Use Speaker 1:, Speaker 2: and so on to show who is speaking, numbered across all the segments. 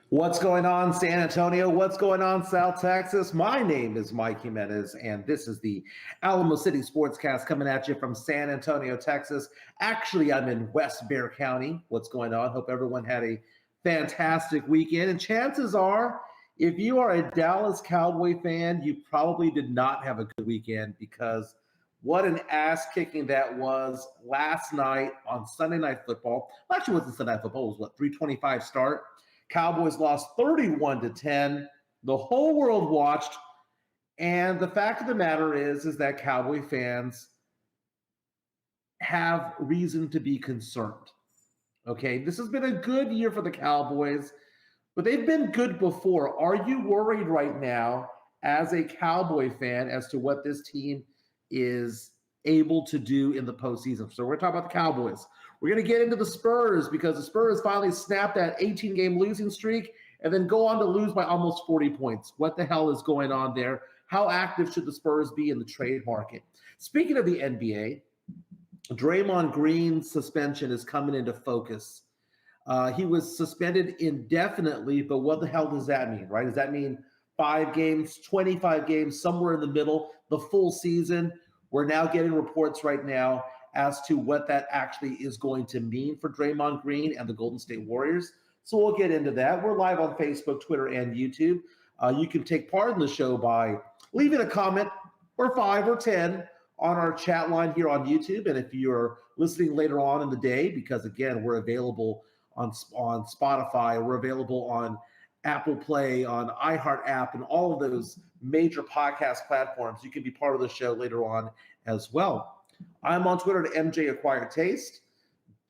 Speaker 1: What's going on, San Antonio? What's going on, South Texas? My name is Mike Jimenez, and this is the Alamo City Sportscast coming at you from San Antonio, Texas. Actually, I'm in West Bexar County. What's going on? Hope everyone had a fantastic weekend. And chances are, if you are a Dallas Cowboy fan, you probably did not have a good weekend because what an ass kicking that was last night on Sunday Night Football. Well, actually, it wasn't Sunday Night Football. It was what, 3:25 start. Cowboys lost 31-10. The whole world watched. And the fact of the matter is that Cowboy fans have reason to be concerned. Okay, this has been a good year for the Cowboys, but they've been good before. Are you worried right now as a Cowboy fan as to what this team is able to do in the postseason? So we're going to talk about the Cowboys. We're going to get into the Spurs because the Spurs finally snapped that 18-game losing streak and then go on to lose by almost 40 points. What the hell is going on there? How active should the Spurs be in the trade market? Speaking of the NBA, Draymond Green's suspension is coming into focus. He was suspended indefinitely, but what the hell does that mean, right? Does that mean 5 games, 25 games, somewhere in the middle, the full season? We're now getting reports right now as to what that actually is going to mean for Draymond Green and the Golden State Warriors. So we'll get into that. We're live on Facebook, Twitter, and YouTube. You can take part in the show by leaving a comment or 5 or 10 on our chat line here on YouTube. And if you're listening later on in the day, because again, we're available on Spotify, we're available on Apple Play, on iHeart app, and all of those major podcast platforms, you can be part of the show later on as well. I'm on Twitter at MJ Acquired Taste.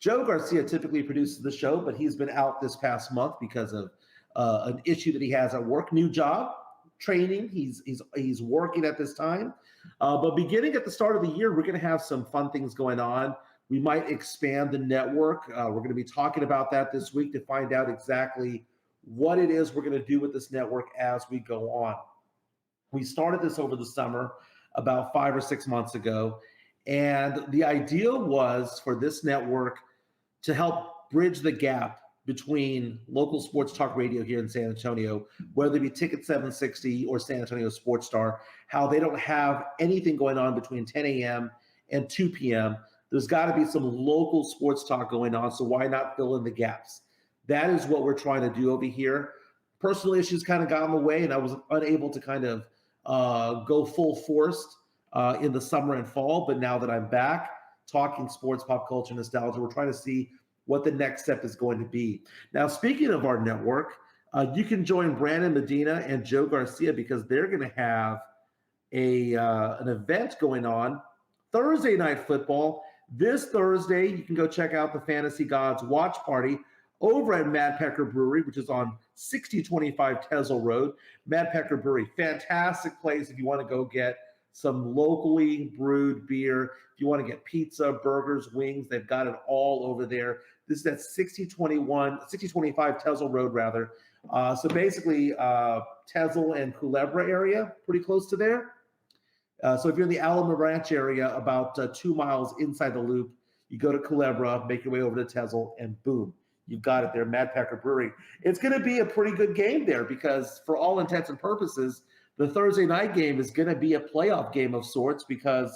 Speaker 1: Joe Garcia typically produces the show, but he's been out this past month because of an issue that he has at work. New job, training. He's working at this time. But beginning at the start of the year, we're going to have some fun things going on. We might expand the network. We're going to be talking about that this week to find out exactly what it is we're going to do with this network as we go on. We started this over the summer about 5 or 6 months ago. And the idea was for this network to help bridge the gap between local sports talk radio here in San Antonio, whether it be Ticket 760 or San Antonio Sports Star, how they don't have anything going on between 10 a.m. and 2 p.m. There's got to be some local sports talk going on, so why not fill in the gaps? That is what we're trying to do over here. Personal issues kind of got in the way, and I was unable to kind of go full force in the summer and fall, but now that I'm back talking sports, pop culture, nostalgia, we're trying to see what the next step is going to be. Now, speaking of our network, you can join Brandon Medina and Joe Garcia because they're going to have an event going on Thursday Night Football. This Thursday, you can go check out the Fantasy Gods Watch Party over at Mad Pecker Brewery, which is on 6025 Tesla Road. Mad Pecker Brewery, fantastic place if you want to go get some locally brewed beer. If you want to get pizza, burgers, wings, they've got it all over there. This is at 6025 Tesla Road, rather. So basically, Tesla and Culebra area, pretty close to there. So if you're in the Alamo Ranch area, about 2 miles inside the loop, you go to Culebra, make your way over to Tesla, and boom, you've got it there, Mad Pecker Brewery. It's going to be a pretty good game there because for all intents and purposes, the Thursday night game is going to be a playoff game of sorts because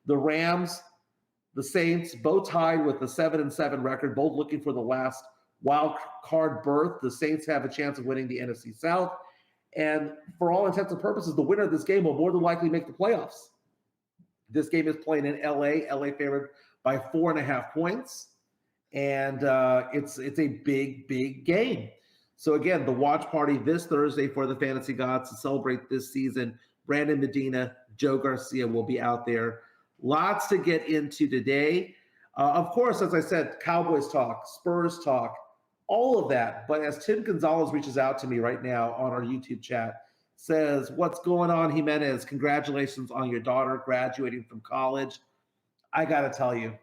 Speaker 1: the Rams, the Saints, both tied with a 7-7 record, both looking for the last wild card berth. The Saints have a chance of winning the NFC South. And for all intents and purposes, the winner of this game will more than likely make the playoffs. This game is playing in LA. LA favored by 4.5 points. And it's a big game. So again, the watch party this Thursday for the Fantasy Gods to celebrate this season. Brandon Medina, Joe Garcia will be out there. Lots to get into today. Of course, as I said, Cowboys talk, Spurs talk, all of that. But as Tim Gonzalez reaches out to me right now on our YouTube chat, says, "What's going on, Jimenez? Congratulations on your daughter graduating from college." I got to tell you,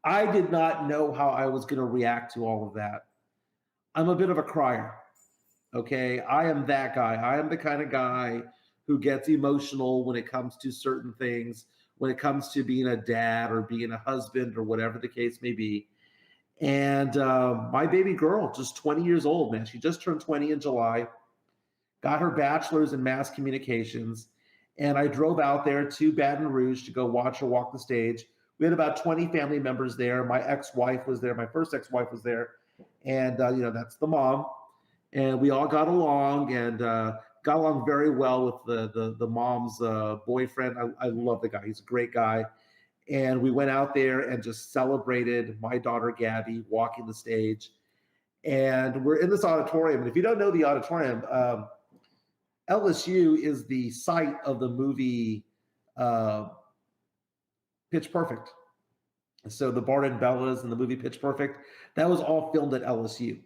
Speaker 1: I did not know how I was going to react to all of that. I'm a bit of a crier, okay? I am that guy. I am the kind of guy who gets emotional when it comes to certain things, when it comes to being a dad or being a husband or whatever the case may be. And my baby girl, just 20 years old, man. She just turned 20 in July, got her bachelor's in mass communications. And I drove out there to Baton Rouge to go watch her walk the stage. We had about 20 family members there. My ex-wife was there. My first ex-wife was there. And, that's the mom. And we all got along and got along very well with the mom's boyfriend. I love the guy. He's a great guy. And we went out there and just celebrated my daughter, Gabby, walking the stage. And we're in this auditorium. And if you don't know the auditorium, LSU is the site of the movie Pitch Perfect. So the Barton Bellas and the movie Pitch Perfect, that was all filmed at LSU.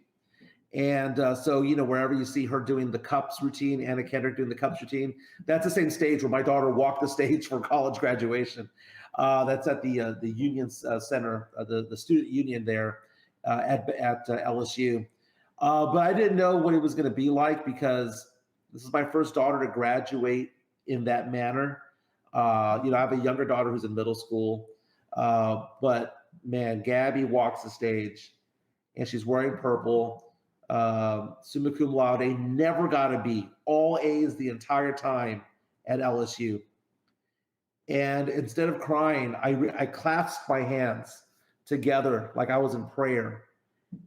Speaker 1: And so, wherever you see her doing the cups routine, Anna Kendrick doing the cups routine, that's the same stage where my daughter walked the stage for college graduation. That's at the Union Center, the student union there at LSU. But I didn't know what it was going to be like because this is my first daughter to graduate in that manner. I have a younger daughter who's in middle school. But man, Gabby walks the stage and she's wearing purple. Summa cum laude, never got a B, all A's the entire time at LSU. And instead of crying, I clasped my hands together like I was in prayer,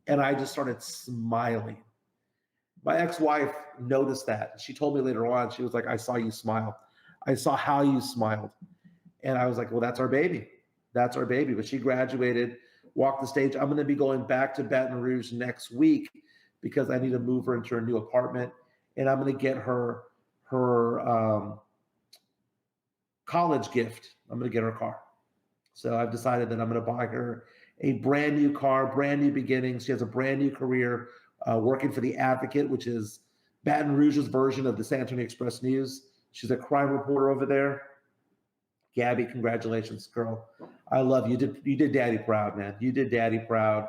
Speaker 1: and I just started smiling. My ex-wife noticed that. She told me later on, she was like, I saw you smile. I saw how you smiled. And I was like, well, that's our baby. That's our baby. But she graduated, walked the stage. I'm going to be going back to Baton Rouge next week because I need to move her into her new apartment, and I'm going to get her college gift. I'm going to get her a car. So I've decided that I'm going to buy her a brand new car, brand new beginnings. She has a brand new career working for The Advocate, which is Baton Rouge's version of the San Antonio Express News. She's a crime reporter over there. Gabby, congratulations, girl. I love you. You did Daddy proud, man. You did Daddy proud,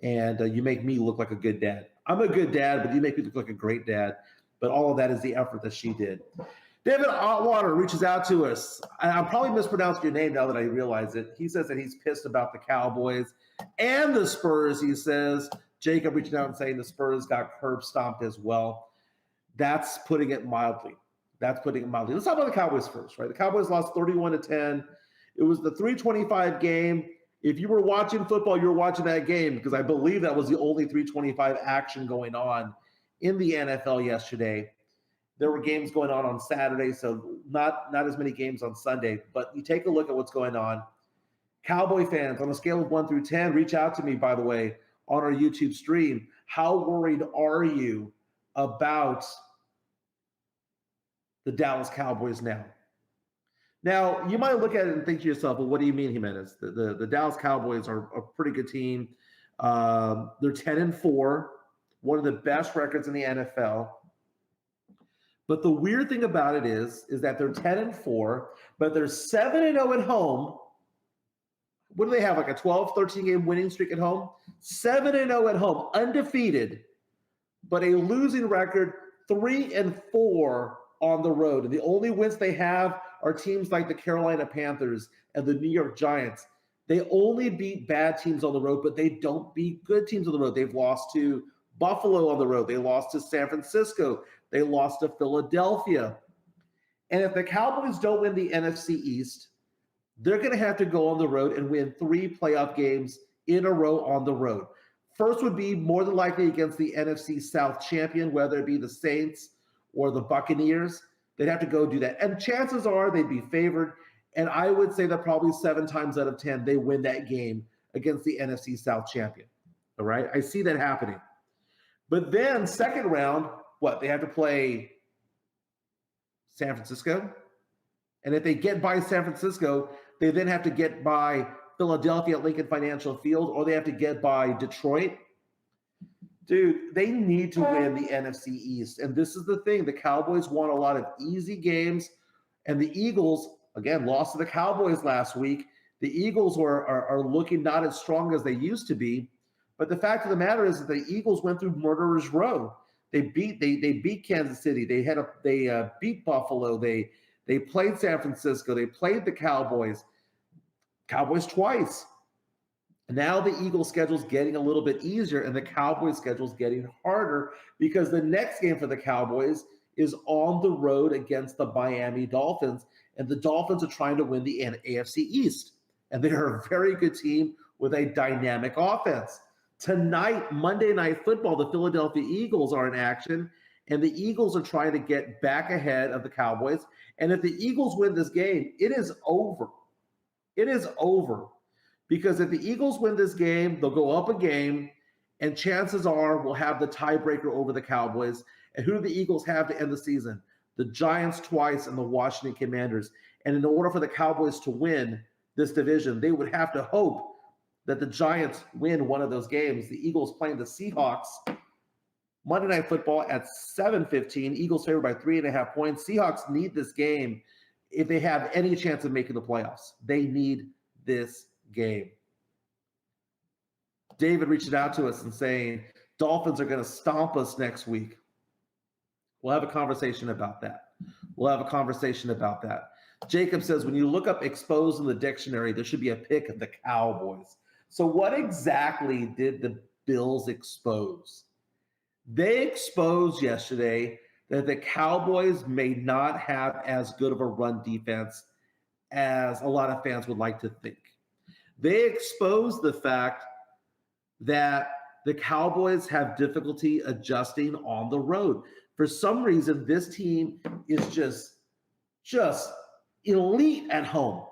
Speaker 1: and you make me look like a good dad. I'm a good dad, but you make me look like a great dad. But all of that is the effort that she did. David Otwater reaches out to us. I'm probably mispronouncing your name now that I realize it. He says that he's pissed about the Cowboys and the Spurs. He says Jacob reaching out and saying the Spurs got curb stomped as well. That's putting it mildly. Let's talk about the Cowboys first, right? The Cowboys lost 31-10. It was the 325 game. If you were watching football, you were watching that game because I believe that was the only 325 action going on in the NFL yesterday. There were games going on Saturday, so not as many games on Sunday. But you take a look at what's going on. Cowboy fans, on a scale of 1 through 10, reach out to me, by the way, on our YouTube stream. How worried are you about the Dallas Cowboys now? Now, you might look at it and think to yourself, well, what do you mean, Jimenez? The Dallas Cowboys are a pretty good team. They're 10-4, one of the best records in the NFL. But the weird thing about it is that they're 10-4, but they're 7-0 at home. What do they have, like a 12, 13-game winning streak at home? 7-0 at home, undefeated, but a losing record, 3-4 on the road. And the only wins they have are teams like the Carolina Panthers and the New York Giants. They only beat bad teams on the road, but they don't beat good teams on the road. They've lost to Buffalo on the road. They lost to San Francisco. They lost to Philadelphia. And if the Cowboys don't win the NFC East, they're going to have to go on the road and win 3 playoff games in a row on the road. First would be more than likely against the NFC South champion, whether it be the Saints or the Buccaneers. They'd have to go do that. And chances are they'd be favored. And I would say that probably 7 times out of 10, they win that game against the NFC South champion. All right? I see that happening. But then second round, what? They have to play San Francisco. And if they get by San Francisco, they then have to get by Philadelphia at Lincoln Financial Field, or they have to get by Detroit. Dude, they need to win the NFC East. And this is the thing. The Cowboys won a lot of easy games. And the Eagles, again, lost to the Cowboys last week. The Eagles are looking not as strong as they used to be. But the fact of the matter is that the Eagles went through murderer's row. They beat Kansas City. They beat Buffalo. They played San Francisco. They played the Cowboys twice. Now the Eagles' schedule is getting a little bit easier, and the Cowboys' schedule is getting harder because the next game for the Cowboys is on the road against the Miami Dolphins, and the Dolphins are trying to win the AFC East, and they are a very good team with a dynamic offense. Tonight, Monday Night Football, the Philadelphia Eagles are in action, and the Eagles are trying to get back ahead of the Cowboys. And if the Eagles win this game, it is over. It is over. Because if the Eagles win this game, they'll go up a game, and chances are we'll have the tiebreaker over the Cowboys. And who do the Eagles have to end the season? The Giants twice and the Washington Commanders. And in order for the Cowboys to win this division, they would have to hope that the Giants win one of those games. The Eagles playing the Seahawks Monday Night Football at 7:15. Eagles favored by 3.5 points. Seahawks need this game if they have any chance of making the playoffs. They need this game. David reached out to us and saying, Dolphins are going to stomp us next week. We'll have a conversation about that. Jacob says, when you look up exposed in the dictionary, there should be a pic of the Cowboys. So what exactly did the Bills expose? They exposed yesterday that the Cowboys may not have as good of a run defense as a lot of fans would like to think. They exposed the fact that the Cowboys have difficulty adjusting on the road. For some reason, this team is just elite at home.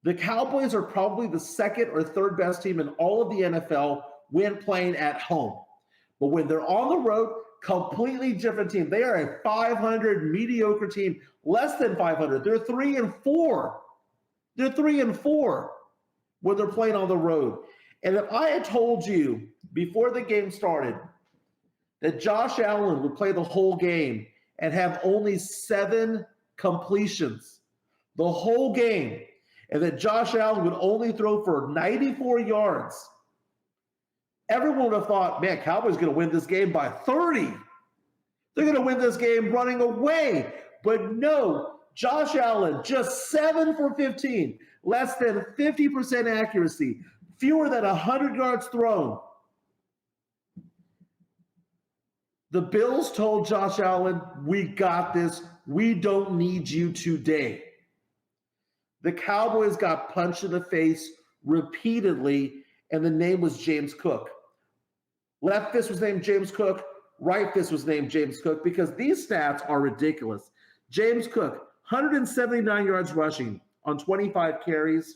Speaker 1: The Cowboys are probably the second or third best team in all of the NFL when playing at home. But when they're on the road, completely different team. They are a 500 mediocre team, less than 500. They're 3-4. They're 3-4 when they're playing on the road. And if I had told you before the game started that Josh Allen would play the whole game and have only 7 completions the whole game, and that Josh Allen would only throw for 94 yards, everyone would have thought, man, Cowboys going to win this game by 30. They're going to win this game running away. But no, Josh Allen, just 7 for 15, less than 50% accuracy, fewer than 100 yards thrown. The Bills told Josh Allen, we got this. We don't need you today. The Cowboys got punched in the face repeatedly, and the name was James Cook. Left fist was named James Cook. Right fist was named James Cook because these stats are ridiculous. James Cook, 179 yards rushing on 25 carries,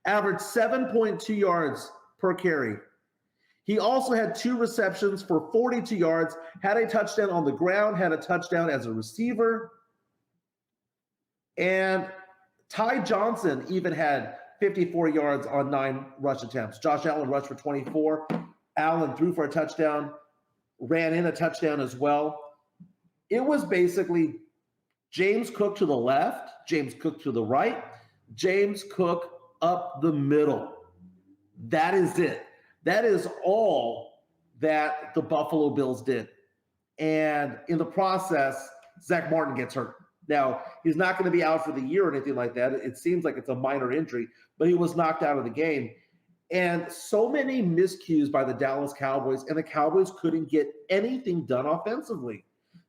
Speaker 1: averaged 7.2 yards per carry. He also had 2 receptions for 42 yards, had a touchdown on the ground, had a touchdown as a receiver. And Ty Johnson even had 54 yards on 9 rush attempts. Josh Allen rushed for 24. Allen threw for a touchdown, ran in a touchdown as well. It was basically James Cook to the left, James Cook to the right, James Cook up the middle. That is it. That is all that the Buffalo Bills did. And in the process, Zach Martin gets hurt. Now, he's not going to be out for the year or anything like that. It seems like it's a minor injury, but he was knocked out of the game. And so many miscues by the Dallas Cowboys, and the Cowboys couldn't get anything done offensively.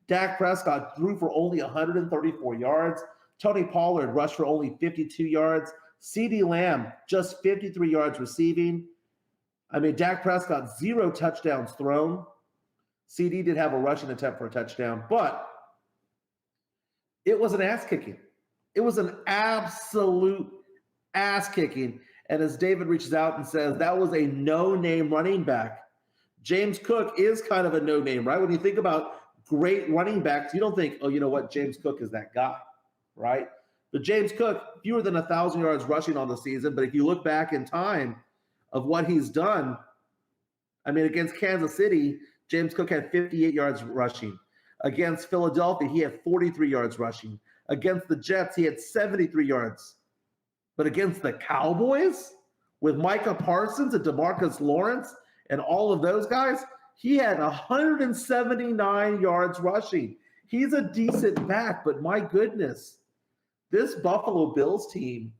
Speaker 1: Dak Prescott threw for only 134 yards. Tony Pollard rushed for only 52 yards. CeeDee Lamb, just 53 yards receiving. I mean, Dak Prescott, 0 touchdowns thrown. CD did have a rushing attempt for a touchdown, but it was an ass kicking. It was an absolute ass kicking. And as David reaches out and says, that was a no-name running back. James Cook is kind of a no-name, right? When you think about great running backs, you don't think, oh, you know what, James Cook is that guy, right? But James Cook, fewer than 1,000 yards rushing on the season. But if you look back in time of what he's done, I mean, against Kansas City, James Cook had 58 yards rushing. Against Philadelphia, he had 43 yards rushing. Against the Jets, he had 73 yards. But against the Cowboys, with Micah Parsons and DeMarcus Lawrence and all of those guys, he had 179 yards rushing. He's a decent back, but my goodness, this Buffalo Bills team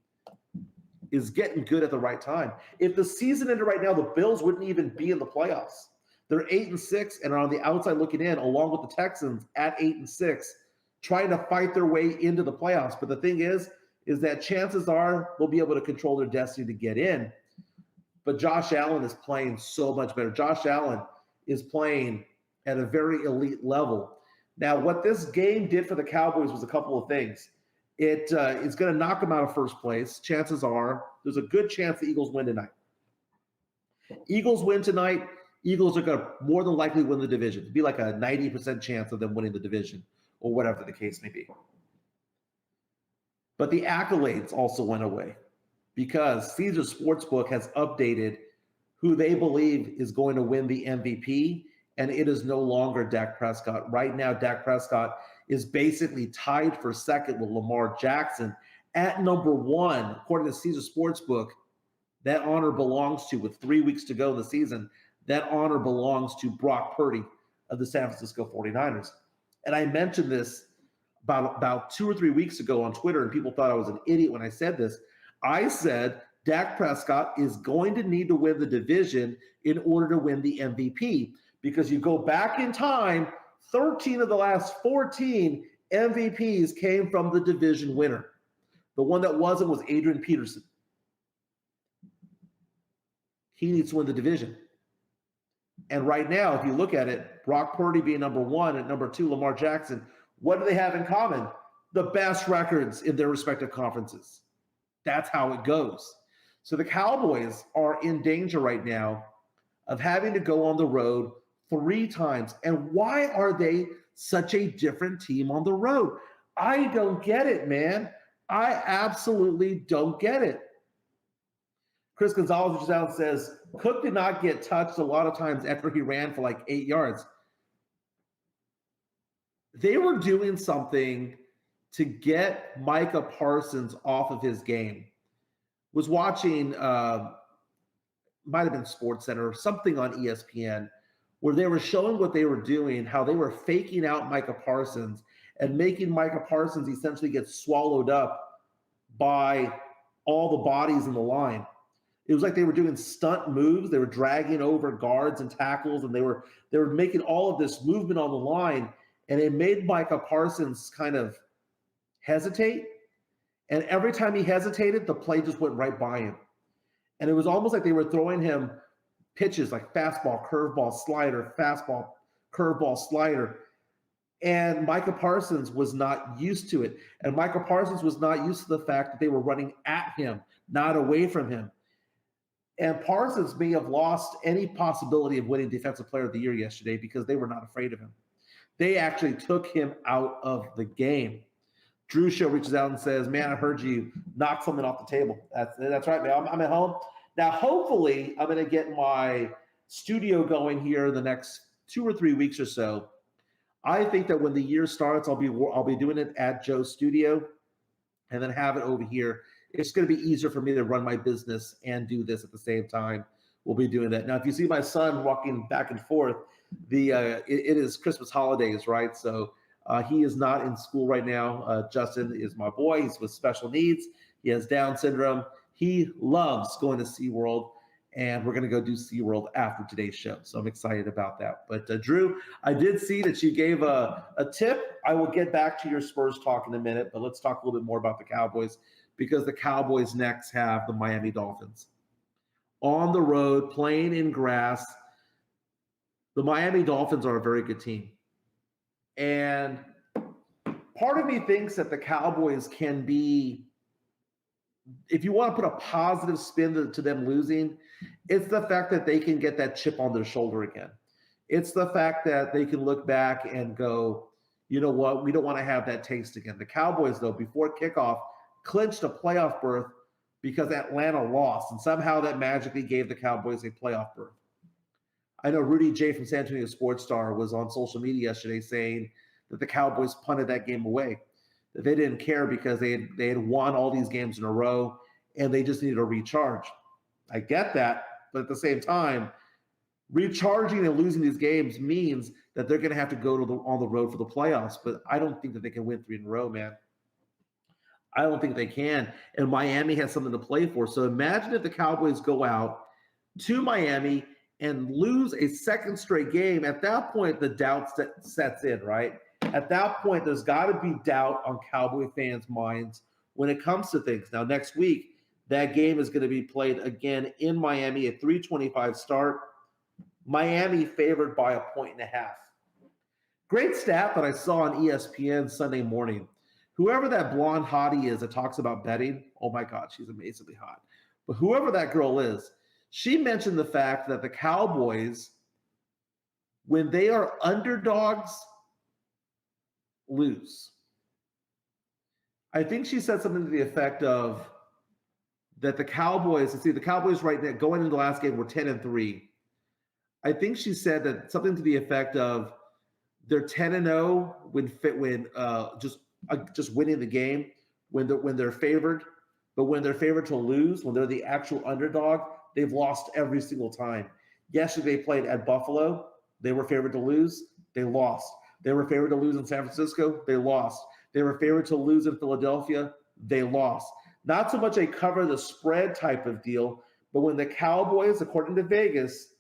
Speaker 1: is getting good at the right time. If the season ended right now, the Bills wouldn't even be in the playoffs. They're 8-6 and are on the outside looking in, along with the Texans at 8-6, trying to fight their way into the playoffs. But the thing is that chances are they'll be able to control their destiny to get in. But Josh Allen is playing so much better. Josh Allen is playing at a very elite level. Now, what this game did for the Cowboys was a couple of things. It's going to knock them out of first place. Chances are there's a good chance the Eagles win tonight. Eagles win tonight. Eagles are going to more than likely win the division. It'd be like a 90% chance of them winning the division or whatever the case may be. But the accolades also went away because Caesar Sportsbook has updated who they believe is going to win the MVP, and it is no longer Dak Prescott. Right now, Dak Prescott is basically tied for second with Lamar Jackson at number one. According to Caesar Sportsbook, that honor belongs to, with 3 weeks to go in the season, that honor belongs to Brock Purdy of the San Francisco 49ers. And I mentioned this about 2 or 3 weeks ago on Twitter, and people thought I was an idiot when I said this. I said Dak Prescott is going to need to win the division in order to win the MVP, because you go back in time, 13 of the last 14 MVPs came from the division winner. The one that wasn't was Adrian Peterson. He needs to win the division. And right now, if you look at it, Brock Purdy being number one and number two, Lamar Jackson, what do they have in common? The best records in their respective conferences. That's how it goes. So the Cowboys are in danger right now of having to go on the road 3 times. And why are they such a different team on the road? I don't get it, man. I absolutely don't get it. Chris Gonzalez, which down, says Cook did not get touched a lot of times after he ran for like 8 yards. They were doing something to get Micah Parsons off of his game. Was watching, might have been SportsCenter, something on ESPN, where they were showing what they were doing, how they were faking out Micah Parsons and making Micah Parsons essentially get swallowed up by all the bodies in the line. It was like they were doing stunt moves. They were dragging over guards and tackles, and they were making all of this movement on the line, and it made Micah Parsons kind of hesitate. And every time he hesitated, the play just went right by him. And it was almost like they were throwing him pitches like fastball, curveball, slider, fastball, curveball, slider. And Micah Parsons was not used to it. And Micah Parsons was not used to the fact that they were running at him, not away from him. And Parsons may have lost any possibility of winning Defensive Player of the Year yesterday because they were not afraid of him. They actually took him out of the game. Drew Show reaches out and says, man, I heard you knock something off the table. That's right, man. I'm at home. Now, hopefully, I'm going to get my studio going here in the next 2 or 3 weeks or so. I think that when the year starts, I'll be doing it at Joe's studio and then have it over here. It's going to be easier for me to run my business and do this at the same time. We'll be doing that. Now, if you see my son walking back and forth, it is Christmas holidays, right? So he is not in school right now. Justin is my boy. He's with special needs. He has Down syndrome. He loves going to SeaWorld, and we're going to go do SeaWorld after today's show. So I'm excited about that. But Drew, I did see that you gave a tip. I will get back to your Spurs talk in a minute, but let's talk a little bit more about the Cowboys, because the Cowboys next have the Miami Dolphins on the road, playing in grass. The Miami Dolphins are a very good team. And part of me thinks that the Cowboys can be, if you want to put a positive spin to them losing, it's the fact that they can get that chip on their shoulder again. It's the fact that they can look back and go, you know what, we don't want to have that taste again. The Cowboys, though, before kickoff, clinched a playoff berth because Atlanta lost, and somehow that magically gave the Cowboys a playoff berth. I know Rudy J from San Antonio Sports Star was on social media yesterday saying that the Cowboys punted that game away, that they didn't care because they had won all these games in a row and they just needed to recharge. I get that, but at the same time, recharging and losing these games means that they're going to have to go on the road for the playoffs, but I don't think that they can win 3 in a row, man. I don't think they can. And Miami has something to play for. So imagine if the Cowboys go out to Miami and lose a second straight game. At that point, the doubt sets in, right? At that point, there's got to be doubt on Cowboy fans' minds when it comes to things. Now, next week, that game is going to be played again in Miami at 3:25 start. Miami favored by 1.5. Great stat that I saw on ESPN Sunday morning. Whoever that blonde hottie is that talks about betting, oh my God, she's amazingly hot. But whoever that girl is, she mentioned the fact that the Cowboys, when they are underdogs, lose. I think she said something to the effect of that the Cowboys right now going into the last game were 10-3. I think she said that something to the effect of they're 10-0 when just winning the game when they're favored, but when they're favored to lose, when they're the actual underdog, they've lost every single time. Yesterday they played at Buffalo. They were favored to lose. They lost. They were favored to lose in San Francisco. They lost. They were favored to lose in Philadelphia. They lost. Not so much a cover the spread type of deal, but when the Cowboys, according to Vegas,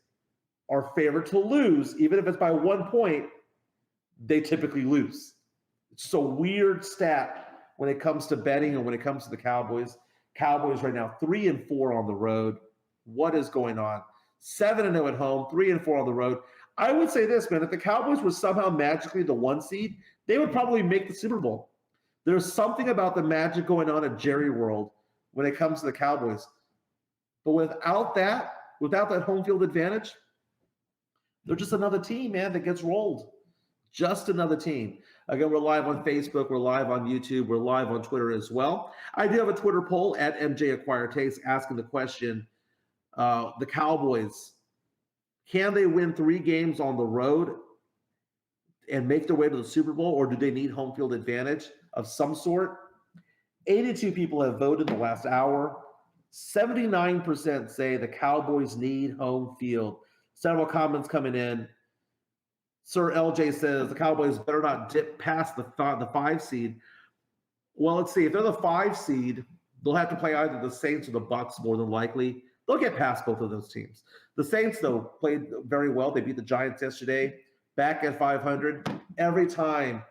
Speaker 1: are favored to lose, even if it's by 1 point, they typically lose. It's just a weird stat when it comes to betting and when it comes to the Cowboys. Cowboys right now 3-4 on the road. What is going on? 7-0 at home, 3-4 on the road. I would say this, man, if the Cowboys were somehow magically the 1 seed, they would probably make the Super Bowl. There's something about the magic going on at Jerry World when it comes to the Cowboys. But without that home field advantage, they're just another team, man, that gets rolled. Just another team. Again, we're live on Facebook, we're live on YouTube, we're live on Twitter as well. I do have a Twitter poll at MJ Acquire Taste asking the question, the Cowboys, can they win 3 games on the road and make their way to the Super Bowl, or do they need home field advantage of some sort? 82 people have voted in the last hour. 79% say the Cowboys need home field. Several comments coming in. Sir LJ says the Cowboys better not dip past the 5 seed. Well, let's see. If they're the 5 seed, they'll have to play either the Saints or the Bucks more than likely. They'll get past both of those teams. The Saints, though, played very well. They beat the Giants yesterday, back at 500. Every time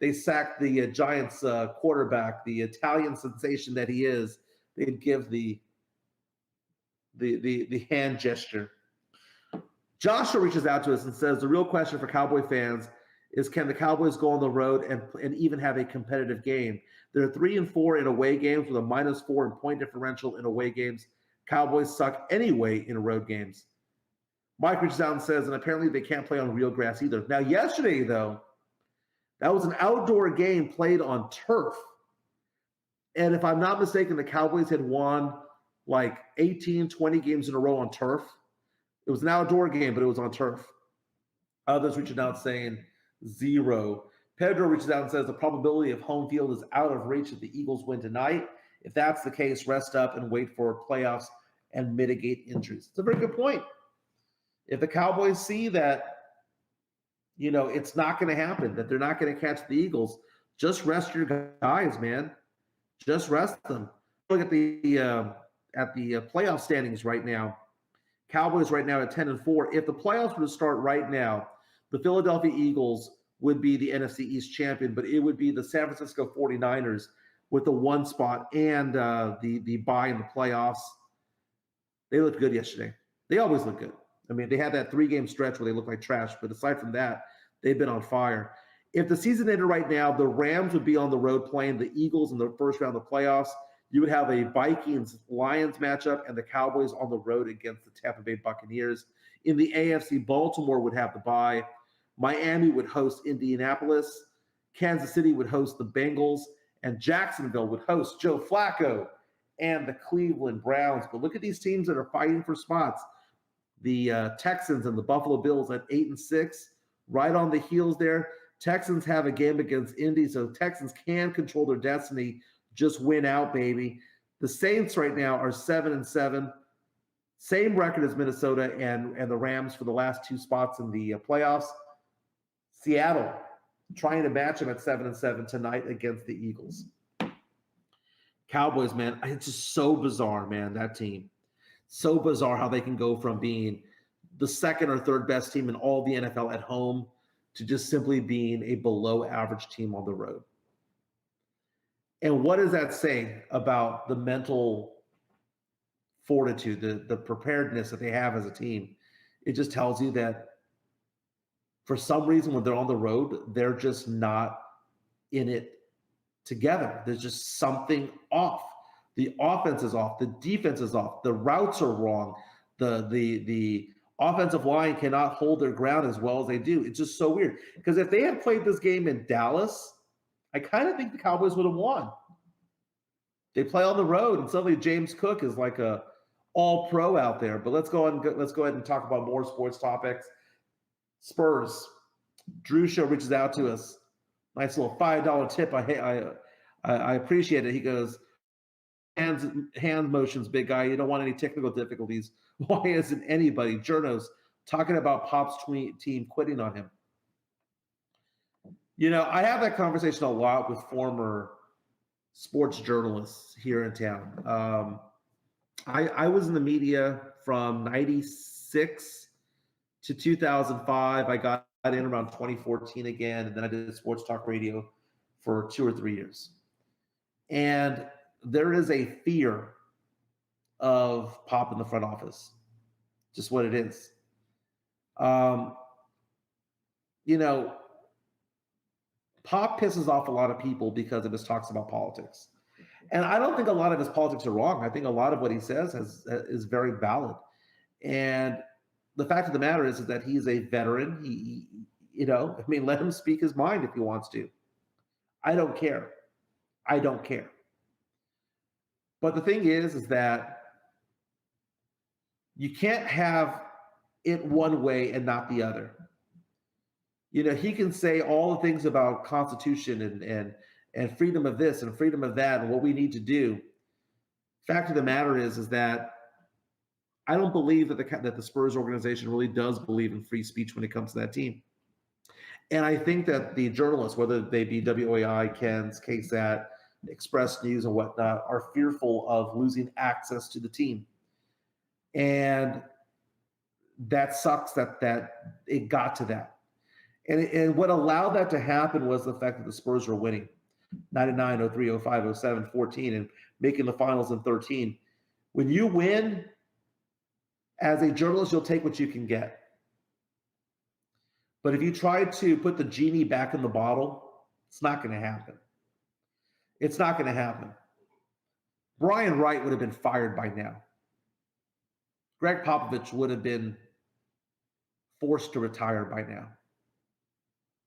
Speaker 1: they sacked the Giants quarterback, the Italian sensation that he is, they'd give the hand gesture. Joshua reaches out to us and says, the real question for Cowboy fans is, can the Cowboys go on the road and even have a competitive game? They're 3-4 in away games with a -4 in point differential in away games. Cowboys suck anyway in road games. Mike reaches out and says, and apparently they can't play on real grass either. Now, yesterday, though, that was an outdoor game played on turf. And if I'm not mistaken, the Cowboys had won like 18, 20 games in a row on turf. It was an outdoor game, but it was on turf. Others reaching out saying 0. Pedro reaches out and says the probability of home field is out of reach if the Eagles win tonight. If that's the case, rest up and wait for playoffs and mitigate injuries. It's a very good point. If the Cowboys see that, it's not going to happen, that they're not going to catch the Eagles, just rest your guys, man. Just rest them. Look at the playoff standings right now. Cowboys right now at 10-4. If the playoffs were to start right now, the Philadelphia Eagles would be the NFC East champion, but it would be the San Francisco 49ers with the 1 spot and the bye in the playoffs. They looked good yesterday. They always look good. I mean, they had that 3-game stretch where they looked like trash, but aside from that, they've been on fire. If the season ended right now, the Rams would be on the road playing the Eagles in the first round of the playoffs. You would have a Vikings-Lions matchup and the Cowboys on the road against the Tampa Bay Buccaneers. In the AFC, Baltimore would have the bye. Miami would host Indianapolis. Kansas City would host the Bengals. And Jacksonville would host Joe Flacco and the Cleveland Browns. But look at these teams that are fighting for spots. The Texans and the Buffalo Bills at 8-6, right on the heels there. Texans have a game against Indy, so Texans can control their destiny. Just win out, baby. The Saints right now are 7-7. Same record as Minnesota and the Rams for the last 2 spots in the playoffs. Seattle trying to match them at 7-7 tonight against the Eagles. Cowboys, man, it's just so bizarre, man, that team. So bizarre how they can go from being the second or third best team in all the NFL at home to just simply being a below average team on the road. And what does that say about the mental fortitude, the preparedness that they have as a team? It just tells you that for some reason, when they're on the road, they're just not in it together. There's just something off. The offense is off. The defense is off. The routes are wrong. The offensive line cannot hold their ground as well as they do. It's just so weird. Because if they had played this game in Dallas, I kind of think the Cowboys would have won. They play on the road, and suddenly James Cook is like a all-pro out there. But let's go ahead and talk about more sports topics. Spurs. Drew Show reaches out to us. Nice little $5 tip. I appreciate it. He goes, hand motions, big guy. You don't want any technical difficulties. Why isn't anybody, journos, talking about Pop's team quitting on him? You know, I have that conversation a lot with former sports journalists here in town. I was in the media from 96 to 2005. I got in around 2014 again, and then I did sports talk radio for 2 or 3 years. And there is a fear of Pop in the front office, just what it is. You know, Pop pisses off a lot of people because of his talks about politics. And I don't think a lot of his politics are wrong. I think a lot of what he says is very valid. And the fact of the matter is that he's a veteran. He, you know, I mean, let him speak his mind if he wants to. I don't care. I don't care. But the thing is that you can't have it one way and not the other. You know, he can say all the things about Constitution and freedom of this and freedom of that and what we need to do. Fact of the matter is that I don't believe that the Spurs organization really does believe in free speech when it comes to that team. And I think that the journalists, whether they be WOAI, Ken's, KSAT, Express News, and whatnot, are fearful of losing access to the team. And that sucks that it got to that. And what allowed that to happen was the fact that the Spurs were winning 99, 03, 05, 07, 14, and making the finals in 13. When you win, as a journalist, you'll take what you can get. But if you try to put the genie back in the bottle, it's not going to happen. It's not going to happen. Brian Wright would have been fired by now. Greg Popovich would have been forced to retire by now.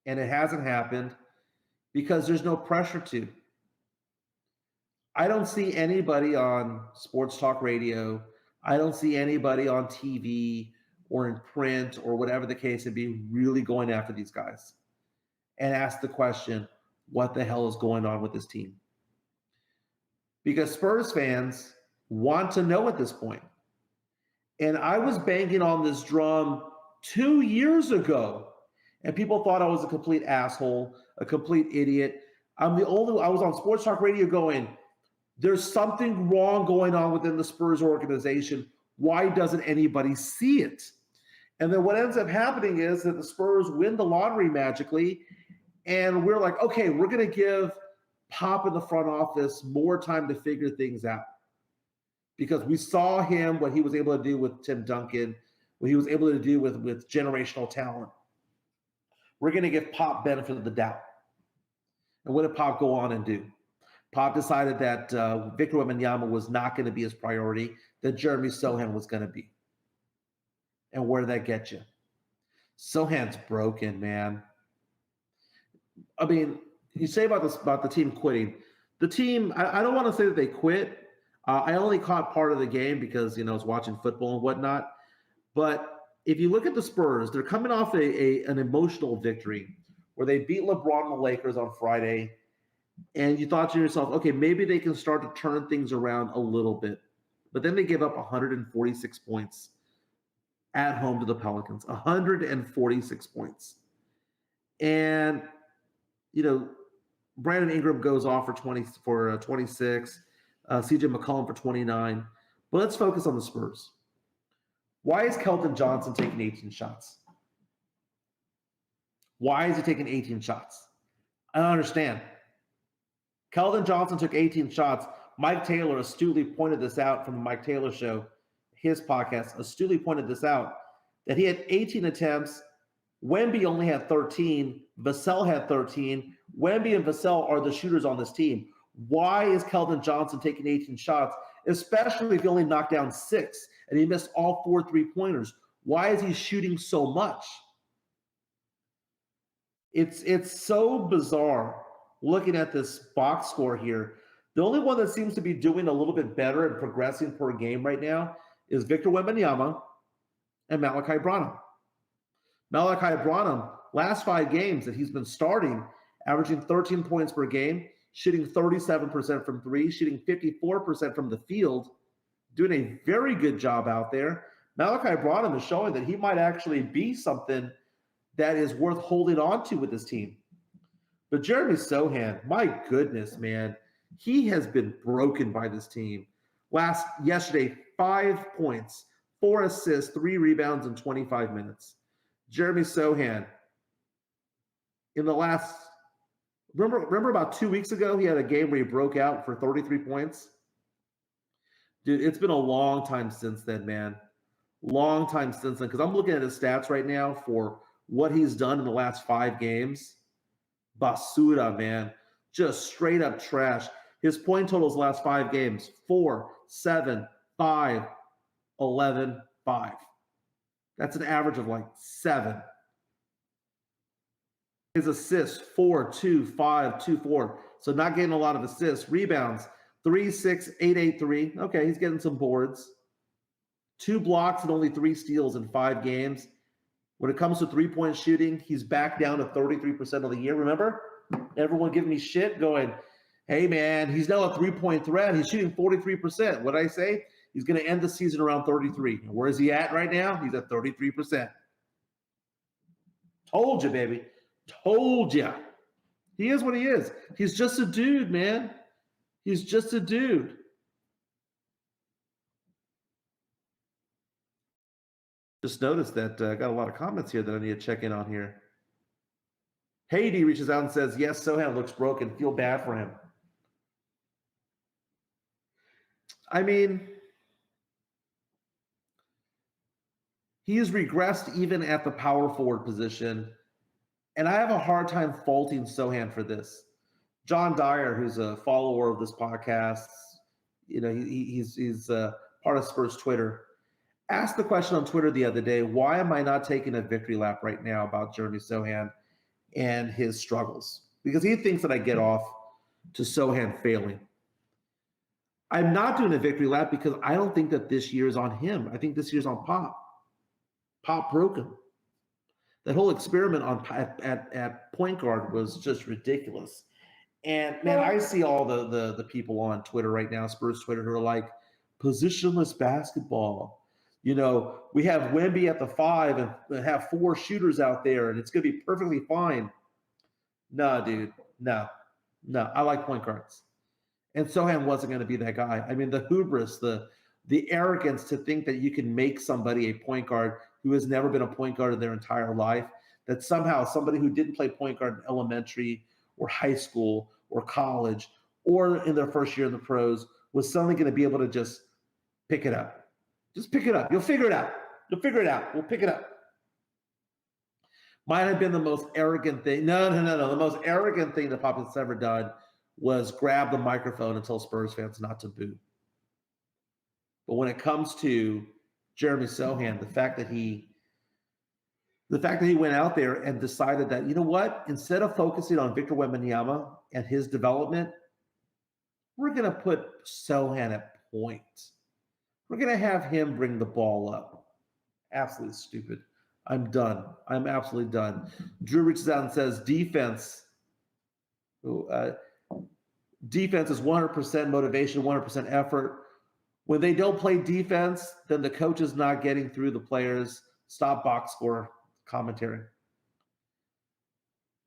Speaker 1: And it hasn't happened because there's no pressure to. I don't see anybody on sports talk radio. I don't see anybody on TV or in print or whatever the case may be really going after these guys and ask the question, what the hell is going on with this team? Because Spurs fans want to know at this point. And I was banging on this drum 2 years ago, and people thought I was a complete asshole, a complete idiot. I was on sports talk radio going, there's something wrong going on within the Spurs organization. Why doesn't anybody see it? And then what ends up happening is that the Spurs win the lottery magically, and we're like, okay, we're going to give Pop in the front office more time to figure things out. Because we saw him, what he was able to do with Tim Duncan, what he was able to do with generational talent. We're going to give Pop benefit of the doubt. And what did Pop go on and do? Pop decided that Victor Wembanyama was not going to be his priority, that Jeremy Sohan was going to be. And where did that get you? Sohan's broken, man. I mean, you say about the team quitting. The team, I don't want to say that they quit. I only caught part of the game because, I was watching football and whatnot. But if you look at the Spurs, they're coming off an emotional victory where they beat LeBron and the Lakers on Friday. And you thought to yourself, okay, maybe they can start to turn things around a little bit. But then they give up 146 points at home to the Pelicans. 146 points. And, Brandon Ingram goes off for 26. CJ McCollum for 29. But let's focus on the Spurs. Why is Keldon Johnson taking 18 shots? Why is he taking 18 shots? I don't understand. Keldon Johnson took 18 shots. Mike Taylor astutely pointed this out from the Mike Taylor Show, his podcast, astutely pointed this out, that he had 18 attempts. Wemby only had 13. Vassell had 13. Wemby and Vassell are the shooters on this team. Why is Keldon Johnson taking 18 shots, especially if he only knocked down 6 and he missed all 4 3-pointers? Why is he shooting so much? It's so bizarre looking at this box score here. The only one that seems to be doing a little bit better and progressing per game right now is Victor Wembanyama and Malachi Branham. Malachi Branham, last 5 games that he's been starting, averaging 13 points per game, shooting 37% from 3, shooting 54% from the field, doing a very good job out there. Malachi Branham is showing that he might actually be something that is worth holding on to with this team. But Jeremy Sohan, my goodness, man, he has been broken by this team. Yesterday, 5 points, 4 assists, 3 rebounds in 25 minutes. Jeremy Sohan, in the last, remember about 2 weeks ago, he had a game where he broke out for 33 points? Dude, it's been a long time since then, man. Long time since then, because I'm looking at his stats right now for what he's done in the last 5 games. Basura, man. Just straight up trash. His point totals last 5 games, 4, 7, 5, 11, 5. That's an average of like 7. His assists, 4, 2, 5, 2, 4. So not getting a lot of assists. Rebounds, 3, 6, 8, 8, 3. Okay, he's getting some boards. 2 blocks and only 3 steals in 5 games. When it comes to 3-point shooting, he's back down to 33% of the year. Remember? Everyone giving me shit going, hey, man, he's now a 3-point threat. He's shooting 43%. What did I say? He's going to end the season around 33. And where is he at right now? He's at 33%. Told you, baby. Told you. He is what he is. He's just a dude, man. He's just a dude. Just noticed that I got a lot of comments here that I need to check in on here. Haiti reaches out and says, yes, Sohan looks broken. Feel bad for him. I mean, he has regressed even at the power forward position. And I have a hard time faulting Sohan for this. John Dyer, who's a follower of this podcast, you know, he's part of Spurs Twitter, asked the question on Twitter the other day, why am I not taking a victory lap right now about Jeremy Sohan and his struggles? Because he thinks that I get off to Sohan failing. I'm not doing a victory lap because I don't think that this year is on him. I think this year's on Pop. Pop broke him. That whole experiment at point guard was just ridiculous. And man, I see all the people on Twitter right now, Spurs Twitter, who are like, positionless basketball. You know, we have Wemby at the 5 and have 4 shooters out there, and it's going to be perfectly fine. No, dude. No. I like point guards. And Sohan wasn't going to be that guy. I mean, the hubris, the arrogance to think that you can make somebody a point guard who has never been a point guard in their entire life, that somehow somebody who didn't play point guard in elementary or high school or college or in their first year in the pros was suddenly going to be able to just pick it up. Just pick it up. You'll figure it out. We'll pick it up. Might have been the most arrogant thing. No. The most arrogant thing that Pop has ever done was grab the microphone and tell Spurs fans not to boo. But when it comes to Jeremy Sohan, the fact that he went out there and decided that, you know what, instead of focusing on Victor Wembanyama and his development, we're going to put Sohan at point. We're going to have him bring the ball up. Absolutely stupid. I'm done. I'm absolutely done. Drew reaches out and says, defense is 100% motivation, 100% effort. When they don't play defense, then the coach is not getting through the players. Stop box score commentary.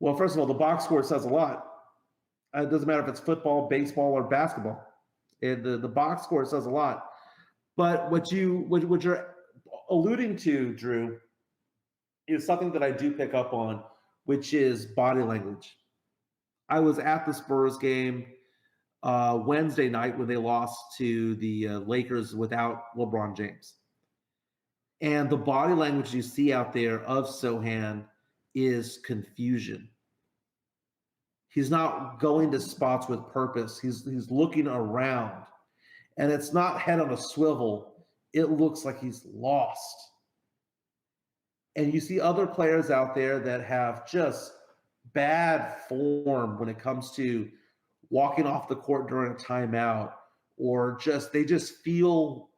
Speaker 1: Well, first of all, the box score says a lot. It doesn't matter if it's football, baseball, or basketball. And the box score says a lot. But what you're alluding to, Drew, is something that I do pick up on, which is body language. I was at the Spurs game Wednesday night when they lost to the Lakers without LeBron James. And the body language you see out there of Sohan is confusion. He's not going to spots with purpose. He's looking around. And it's not head on a swivel. It looks like he's lost. And you see other players out there that have just bad form when it comes to walking off the court during a timeout, or they just feel,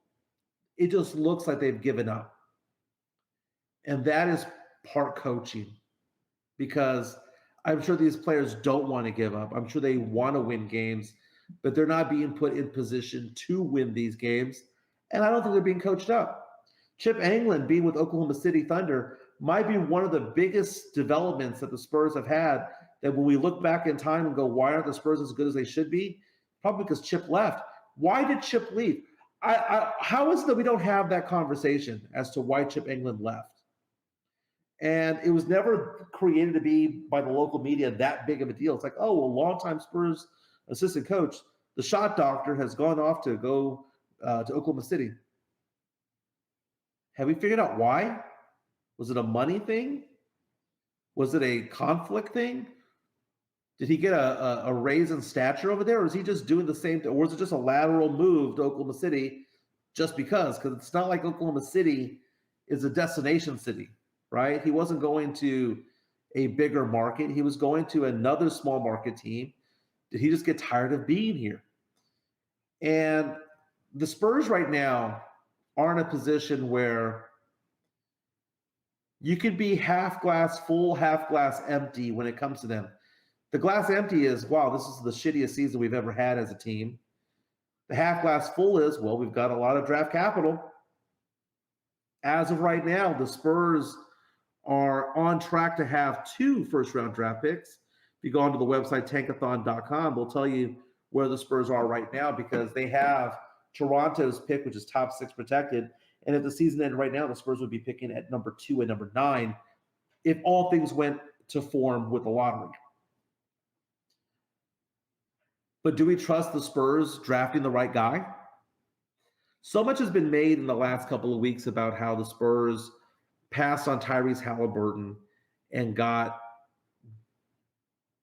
Speaker 1: it just looks like they've given up. And that is part coaching, because I'm sure these players don't want to give up. I'm sure they want to win games, but they're not being put in position to win these games. And I don't think they're being coached up. Chip Anglin being with Oklahoma City Thunder might be one of the biggest developments that the Spurs have had, that when we look back in time and go, why aren't the Spurs as good as they should be? Probably because Chip left. Why did Chip leave? How is it that we don't have that conversation as to why Chip Anglin left? And it was never created to be by the local media that big of a deal. It's like, oh, well, longtime Spurs assistant coach, the shot doctor, has gone off to go to Oklahoma City. Have we figured out why? Was it a money thing? Was it a conflict thing? Did he get a raise in stature over there, or is he just doing the same thing? Or was it just a lateral move to Oklahoma City just because? Because it's not like Oklahoma City is a destination city, right? He wasn't going to a bigger market. He was going to another small market team. Did he just get tired of being here? And the Spurs right now are in a position where you could be half glass full, half glass empty when it comes to them. The glass empty is, wow, this is the shittiest season we've ever had as a team. The half glass full is, well, we've got a lot of draft capital. As of right now, the Spurs are on track to have 2 first-round draft picks. If you go onto the website, tankathon.com, they'll tell you where the Spurs are right now, because they have Toronto's pick, which is top 6 protected. And if the season ended right now, the Spurs would be picking at number 2 and number 9 if all things went to form with the lottery. But do we trust the Spurs drafting the right guy? So much has been made in the last couple of weeks about how the Spurs passed on Tyrese Halliburton and got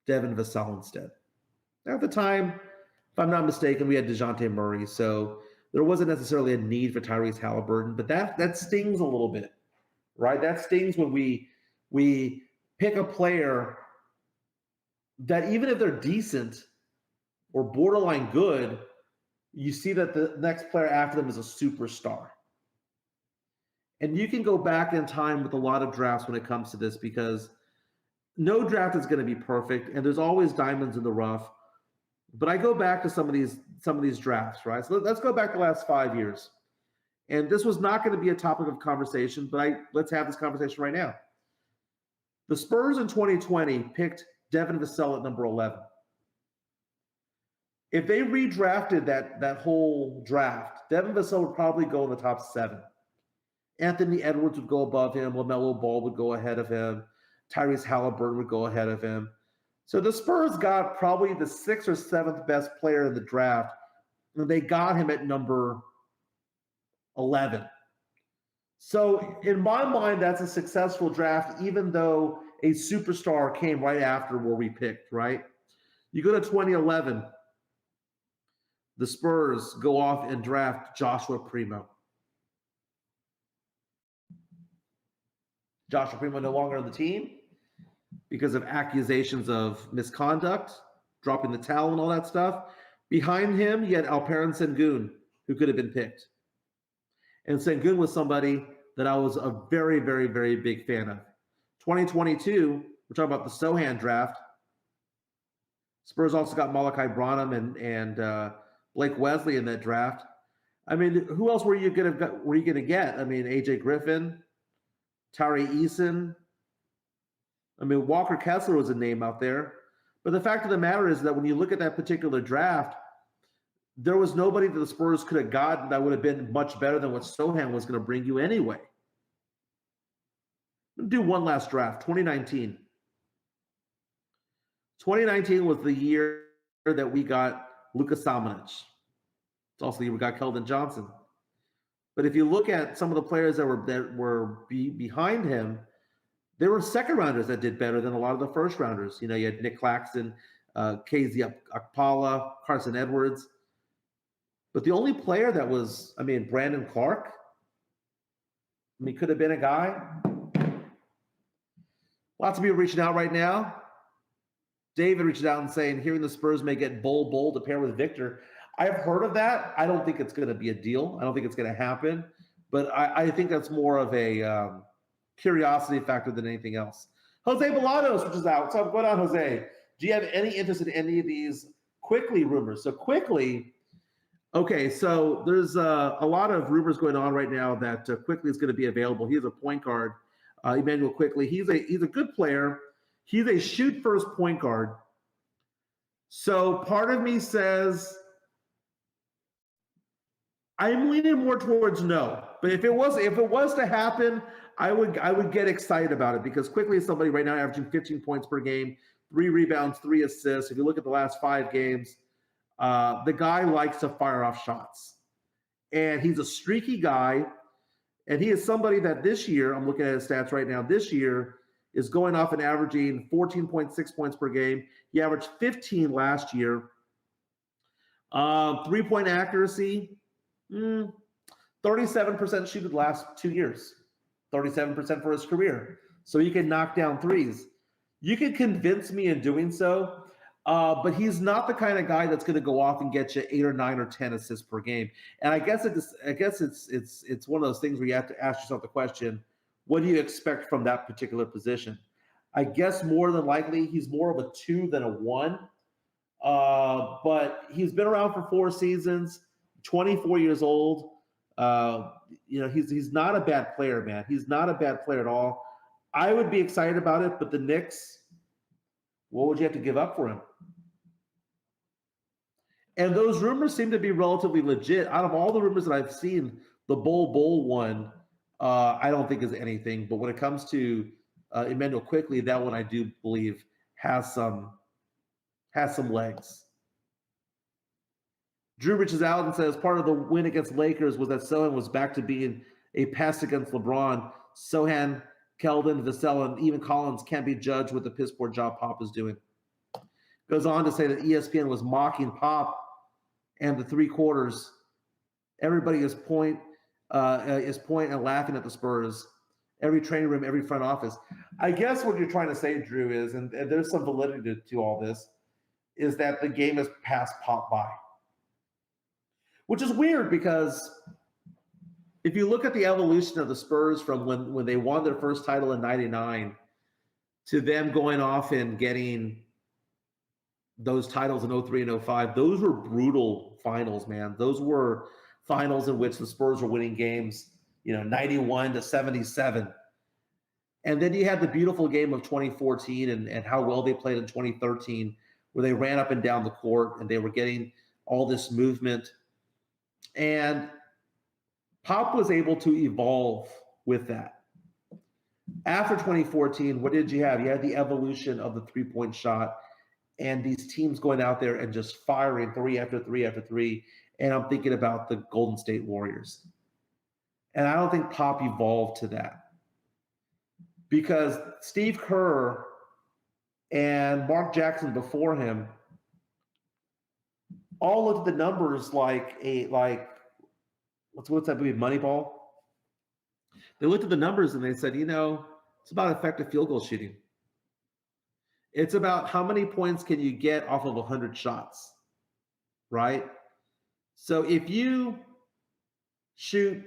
Speaker 1: Devin Vassell instead. At the time, if I'm not mistaken, we had DeJounte Murray, so there wasn't necessarily a need for Tyrese Halliburton, but that stings a little bit, right? That stings when we pick a player that, even if they're decent or borderline good, you see that the next player after them is a superstar. And you can go back in time with a lot of drafts when it comes to this, because no draft is going to be perfect, and there's always diamonds in the rough. But I go back to some of these drafts, right? So let's go back the last 5 years. And this was not going to be a topic of conversation, but let's have this conversation right now. The Spurs in 2020 picked Devin Vassell at number 11. If they redrafted that whole draft, Devin Vassell would probably go in the top 7. Anthony Edwards would go above him. LaMelo Ball would go ahead of him. Tyrese Halliburton would go ahead of him. So the Spurs got probably the 6th or 7th best player in the draft, and they got him at number 11. So in my mind, that's a successful draft, even though a superstar came right after where we picked, right? You go to 2011, the Spurs go off and draft Joshua Primo. Joshua Primo no longer on the team because of accusations of misconduct, dropping the towel and all that stuff. Behind him, you had Alperen Sengun, who could have been picked. And Sengun was somebody that I was a very, very, very big fan of. 2022, we're talking about the Sohan draft. Spurs also got Malachi Branham and Blake Wesley in that draft. I mean, who else were you gonna get? I mean, AJ Griffin, Tari Eason. I mean, Walker Kessler was a name out there. But the fact of the matter is that when you look at that particular draft, there was nobody that the Spurs could have gotten that would have been much better than what Sohan was going to bring you anyway. Let's do one last draft, 2019. 2019 was the year that we got Luka Samanic. It's also the year we got Keldon Johnson. But if you look at some of the players that were behind him, there were second rounders that did better than a lot of the first rounders. You know, you had Nick Claxton, KZ Akpala, Carson Edwards. But the only player that was, Brandon Clark, could have been a guy. Lots of people reaching out right now. David reached out and saying, hearing the Spurs may get Bull to pair with Victor. I've heard of that. I don't think it's going to be a deal. I don't think it's going to happen. But I think that's more of a curiosity factor than anything else. Jose Bolados, which is out. What's up? Going on, Jose? Do you have any interest in any of these Quickly rumors? So Quickly, okay, so there's a lot of rumors going on right now that Quickly is going to be available. He is a point guard, Emmanuel Quickly. He's a good player. He's a shoot-first point guard. So part of me says I'm leaning more towards no. But if it was to happen, I would get excited about it because Quickly is somebody right now averaging 15 points per game, 3 rebounds, 3 assists. If you look at the last 5 games, the guy likes to fire off shots. And he's a streaky guy. And he is somebody that this year, I'm looking at his stats right now, this year is going off and averaging 14.6 points per game. He averaged 15 last year. 3-point accuracy, 37% shooted the last 2 years. 37% for his career. So he can knock down threes. You can convince me in doing so, but he's not the kind of guy that's going to go off and get you 8 or 9 or 10 assists per game. And I guess it's one of those things where you have to ask yourself the question, what do you expect from that particular position? I guess more than likely he's more of a 2 than a 1. But he's been around for 4 seasons, 24 years old. He's not a bad player, man. He's not a bad player at all. I would be excited about it, but the Knicks, what would you have to give up for him? And those rumors seem to be relatively legit. Out of all the rumors that I've seen, the Bull one, I don't think is anything. But when it comes to Emmanuel Quickly, that one I do believe has some legs. Drew reaches out and says part of the win against Lakers was that Sohan was back to being a pest against LeBron. Sohan, Keldon, Vassell, and even Collins can't be judged with the piss poor job Pop is doing. Goes on to say that ESPN was mocking Pop and the 3 quarters. Everybody is point and laughing at the Spurs. Every training room, every front office. I guess what you're trying to say, Drew, is, and there's some validity to all this, is that the game has passed Pop by. Which is weird because if you look at the evolution of the Spurs from when they won their first title in 99 to them going off and getting those titles in 03 and 05, those were brutal finals, man. Those were finals in which the Spurs were winning games, 91 to 77. And then you had the beautiful game of 2014 and how well they played in 2013, where they ran up and down the court and they were getting all this movement. And Pop was able to evolve with that. After 2014, what did you have? You had the evolution of the 3-point shot and these teams going out there and just firing 3 after 3 after 3. And I'm thinking about the Golden State Warriors. And I don't think Pop evolved to that. Because Steve Kerr and Mark Jackson before him all looked at the numbers like what's that movie, Moneyball? They looked at the numbers and they said, it's about effective field goal shooting. It's about how many points can you get off of 100 shots, right? So if you shoot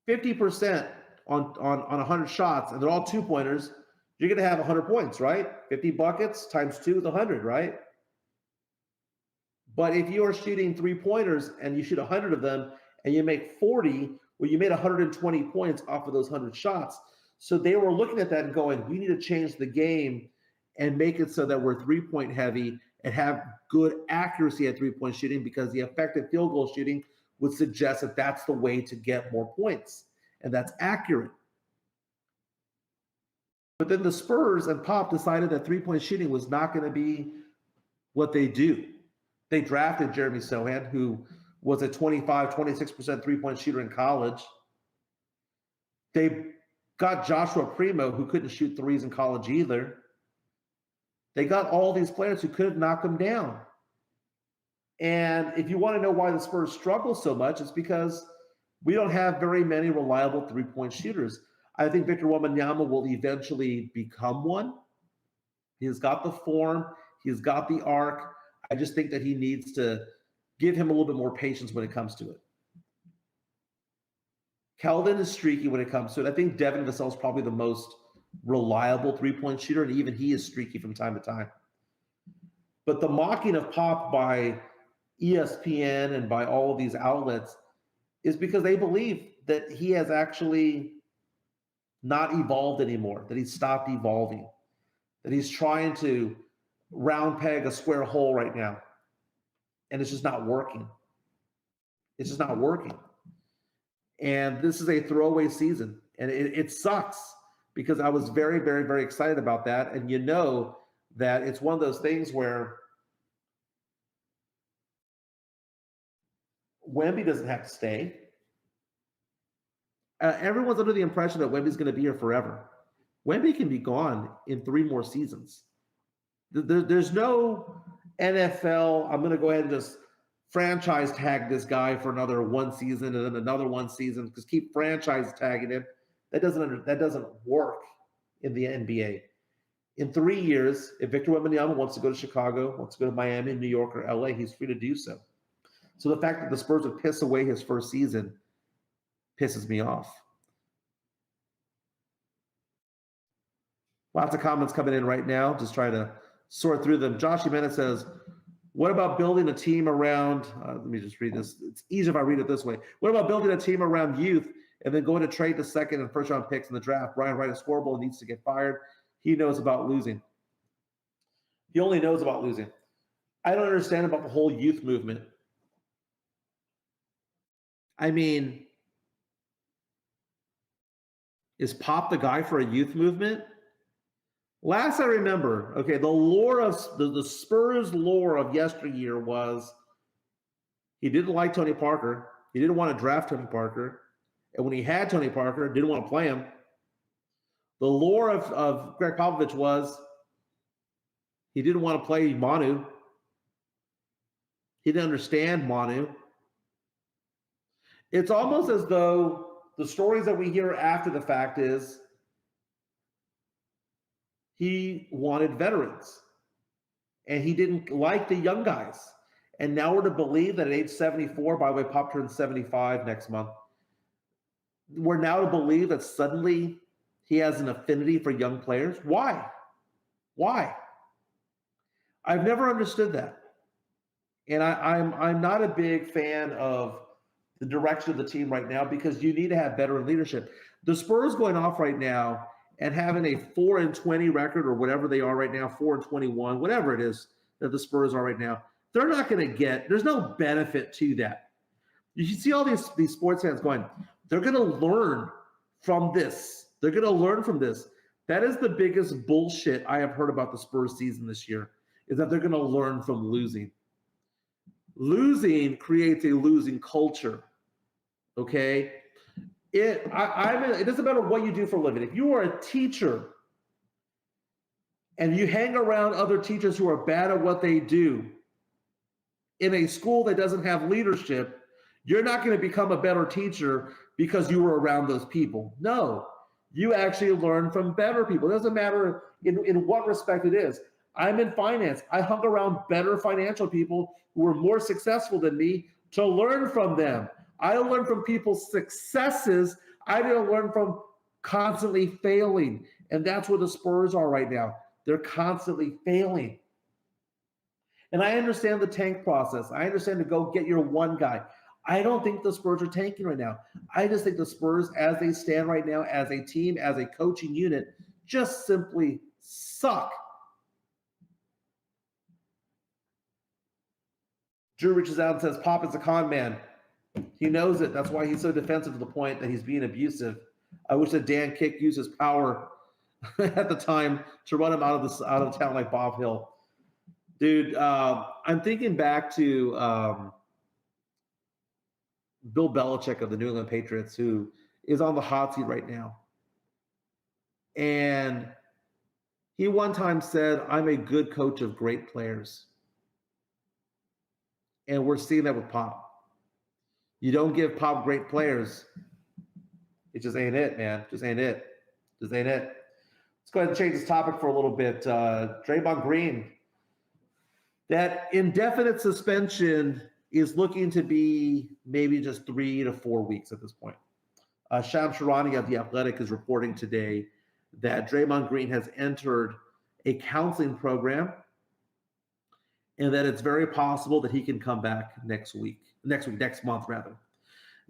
Speaker 1: 50% on 100 shots and they're all 2-pointers, you're going to have 100 points, right? 50 buckets times 2 is 100, right? But if you are shooting 3-pointers and you shoot 100 of them and you make 40, well, you made 120 points off of those 100 shots. So they were looking at that and going, we need to change the game and make it so that we're 3-point heavy and have good accuracy at three-point shooting, because the effective field goal shooting would suggest that that's the way to get more points, and that's accurate. But then the Spurs and Pop decided that three-point shooting was not going to be what they do. They drafted Jeremy Sohan, who was a 26% three-point shooter in college. They got Joshua Primo, who couldn't shoot threes in college either. They got all these players who couldn't knock them down. And if you want to know why the Spurs struggle so much, it's because we don't have very many reliable three-point shooters. I think Victor Wembanyama will eventually become one. He's got the form. He's got the arc. I just think that he needs to give him a little bit more patience when it comes to it. Keldon is streaky when it comes to it. I think Devin Vassell is probably the most reliable three-point shooter, and even he is streaky from time to time. But the mocking of Pop by ESPN and by all of these outlets is because they believe that he has actually not evolved anymore, that he's stopped evolving, that he's trying to round peg a square hole right now, and it's just not working. It's just not working. And this is a throwaway season, and it sucks, because I was very, very, very excited about that. And you know that it's one of those things where Wemby doesn't have to stay. Everyone's under the impression that Wemby's going to be here forever. Wemby can be gone in 3 more seasons. There's no NFL, I'm going to go ahead and just franchise tag this guy for another 1 season and then another 1 season, because keep franchise tagging him. That doesn't work in the NBA. In 3 years, if Victor Wembanyama wants to go to Chicago, wants to go to Miami, New York, or LA, he's free to do so. So the fact that the Spurs would piss away his first season pisses me off. Lots of comments coming in right now. Just trying to sort through them. Josh Jimenez says, what about building a team around, let me just read this. It's easier if I read it this way. What about building a team around youth and then going to trade the second and first round picks in the draft? Brian Wright is horrible and needs to get fired. He knows about losing. He only knows about losing. I don't understand about the whole youth movement. I mean, is Pop the guy for a youth movement? Last I remember, okay, the lore of the Spurs lore of yesteryear was he didn't like Tony Parker. He didn't want to draft Tony Parker. And when he had Tony Parker, didn't want to play him. The lore of Greg Popovich was he didn't want to play Manu. He didn't understand Manu. It's almost as though the stories that we hear after the fact is he wanted veterans and he didn't like the young guys. And now we're to believe that at age 74, by the way, Pop turns 75 next month, we're now to believe that suddenly he has an affinity for young players. Why? Why? I've never understood that. And I'm not a big fan of the direction of the team right now, because you need to have veteran leadership. The Spurs going off right now and having a 4-20 record, or whatever they are right now, 4-21, whatever it is that the Spurs are right now, they're not going to get, there's no benefit to that. You see all these sports fans going, they're going to learn from this. They're going to learn from this. That is the biggest bullshit I have heard about the Spurs season this year, is that they're going to learn from losing. Losing creates a losing culture. Okay? It doesn't matter what you do for a living. If you are a teacher and you hang around other teachers who are bad at what they do in a school that doesn't have leadership, you're not going to become a better teacher because you were around those people. No, you actually learn from better people. It doesn't matter in what respect it is. I'm in finance. I hung around better financial people who were more successful than me to learn from them. I learned from people's successes. I didn't learn from constantly failing. And that's where the Spurs are right now. They're constantly failing. And I understand the tank process. I understand to go get your one guy. I don't think the Spurs are tanking right now. I just think the Spurs, as they stand right now, as a team, as a coaching unit, just simply suck. Drew reaches out and says, Pop is a con man. He knows it. That's why he's so defensive to the point that he's being abusive. I wish that Dan Kick used his power at the time to run him out of town like Bob Hill. Dude, I'm thinking back to Bill Belichick of the New England Patriots, who is on the hot seat right now. And he one time said, I'm a good coach of great players. And we're seeing that with Pop. You don't give Pop great players, it just ain't it, man. Just ain't it. Just ain't it. Let's go ahead and change this topic for a little bit. Draymond Green. That indefinite suspension is looking to be maybe just 3 to 4 weeks at this point. Sham Sharani of The Athletic is reporting today that Draymond Green has entered a counseling program and that it's very possible that he can come back next month rather.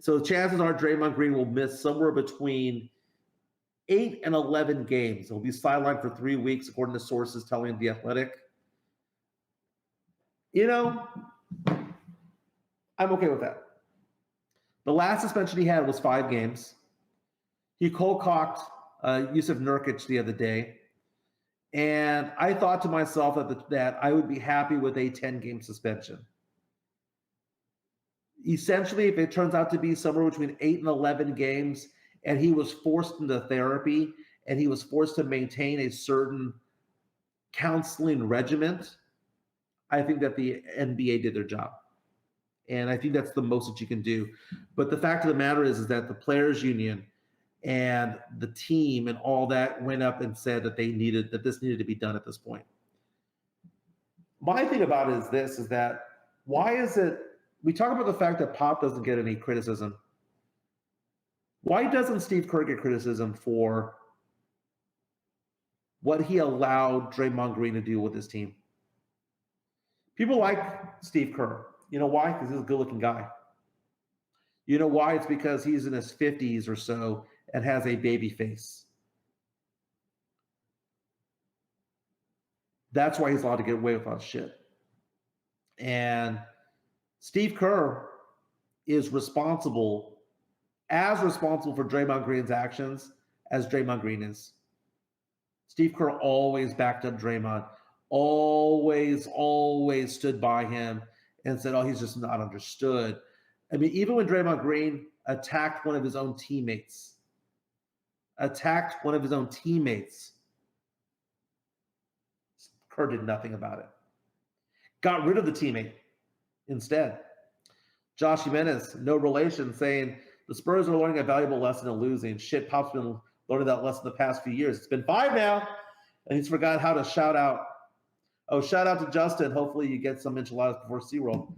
Speaker 1: So the chances are Draymond Green will miss somewhere between 8 and 11 games. He'll be sidelined for 3 weeks, according to sources telling The Athletic. You know, I'm okay with that. The last suspension he had was 5 games. He cold-cocked Yusuf Nurkic the other day. And I thought to myself that I would be happy with a 10-game suspension. Essentially, if it turns out to be somewhere between 8 and 11 games, and he was forced into therapy, and he was forced to maintain a certain counseling regimen, I think that the NBA did their job. And I think that's the most that you can do. But the fact of the matter is that the players' union and the team and all that went up and said that this needed to be done at this point. My thing about it is that why is it, we talk about the fact that Pop doesn't get any criticism. Why doesn't Steve Kerr get criticism for what he allowed Draymond Green to do with his team? People like Steve Kerr. You know why? Because he's a good-looking guy. You know why? It's because he's in his 50s or so and has a baby face. That's why he's allowed to get away with all shit. And Steve Kerr is responsible for Draymond Green's actions as Draymond Green is. Steve Kerr always backed up Draymond, always stood by him and said, oh, he's just not understood. I mean, even when Draymond Green attacked one of his own teammates, Kerr did nothing about it. Got rid of the teammate instead. Josh Jimenez, no relation, saying the Spurs are learning a valuable lesson in losing. Shit, Pop's been learning that lesson the past few years. It's been 5 now, and he's forgot how to shout out. Oh, shout out to Justin. Hopefully you get some enchiladas before SeaWorld.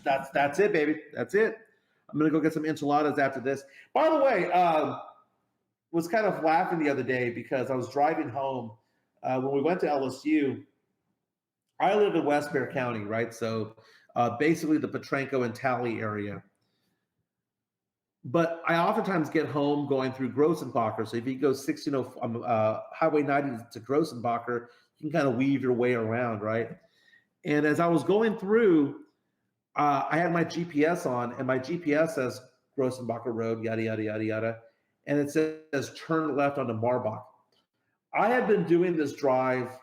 Speaker 1: That's it, baby. That's it. I'm going to go get some enchiladas after this. By the way, was kind of laughing the other day because I was driving home when we went to LSU. I live in West Bear County, right? So basically the Petranco and Tally area. But I oftentimes get home going through Grossenbacher. So if you go 16 Highway 90 to Grossenbacher, you can kind of weave your way around, right? And as I was going through, I had my GPS on, and my GPS says Grossenbacher Road, yada, yada, yada, yada. And it says turn left onto Marbach. I have been doing this drive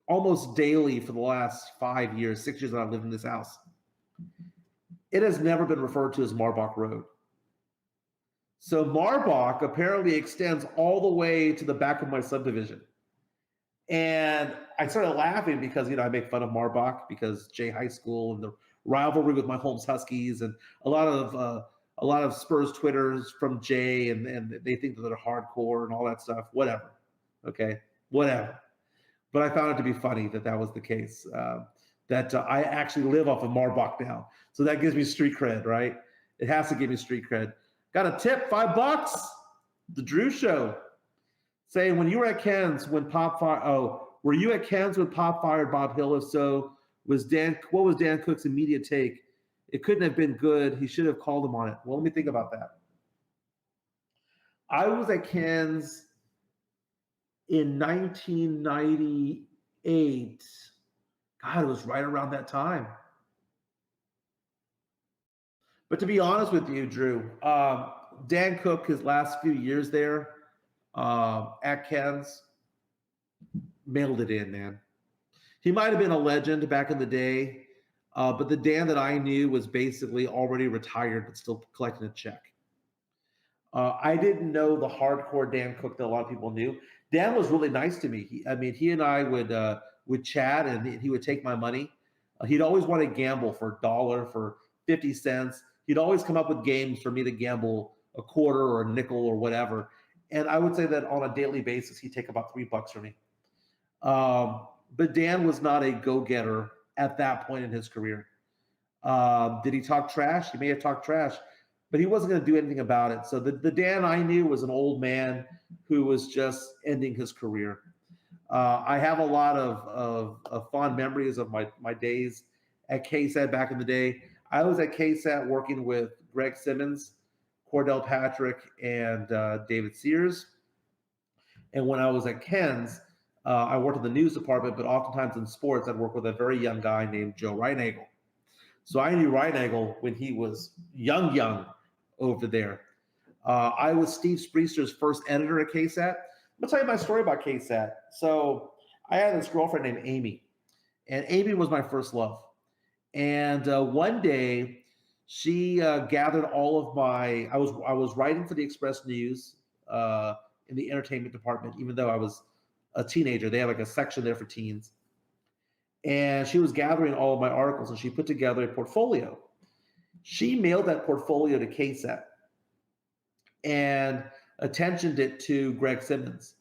Speaker 1: almost daily for the last 5 years, 6 years that I've lived in this house. It has never been referred to as Marbach Road. So Marbach apparently extends all the way to the back of my subdivision. And I started laughing because, I make fun of Marbach because Jay High School and the rivalry with my Holmes Huskies and a lot of Spurs Twitters from Jay and they think that they're hardcore and all that stuff. Whatever. Okay. Whatever. But I found it to be funny that was the case. That I actually live off of Marbach now. So that gives me street cred, right? It has to give me street cred. Got a tip, $5. The Drew Show. Saying, when you were at Ken's when Pop fired, were you at Ken's when Pop fired Bob Hill? If so, what was Dan Cook's immediate take? It couldn't have been good. He should have called him on it. Well, let me think about that. I was at Ken's in 1998. God, it was right around that time. But to be honest with you, Drew, Dan Cook, his last few years there at Ken's, mailed it in, man. He might have been a legend back in the day, but the Dan that I knew was basically already retired but still collecting a check. I didn't know the hardcore Dan Cook that a lot of people knew. Dan was really nice to me. He and I would chat, and he would take my money. He'd always want to gamble for a dollar, for 50 cents. He'd always come up with games for me to gamble a quarter or a nickel or whatever. And I would say that on a daily basis, he'd take about $3 from me. But Dan was not a go-getter at that point in his career. Did he talk trash? He may have talked trash, but he wasn't going to do anything about it. So the Dan I knew was an old man who was just ending his career. I have a lot of fond memories of my days at KSAT back in the day. I was at KSAT working with Greg Simmons, Cordell Patrick, and David Sears. And when I was at Ken's, I worked in the news department, but oftentimes in sports, I'd work with a very young guy named Joe Reinagel. So I knew Reinagel when he was young over there. I was Steve Spreester's first editor at KSAT. I'm going to tell you my story about KSAT. So I had this girlfriend named Amy, and Amy was my first love. And one day, she gathered all of my. I was writing for the Express News in the entertainment department, even though I was a teenager. They have like a section there for teens. And she was gathering all of my articles, and she put together a portfolio. She mailed that portfolio to KSAT and attentioned it to Greg Simmons.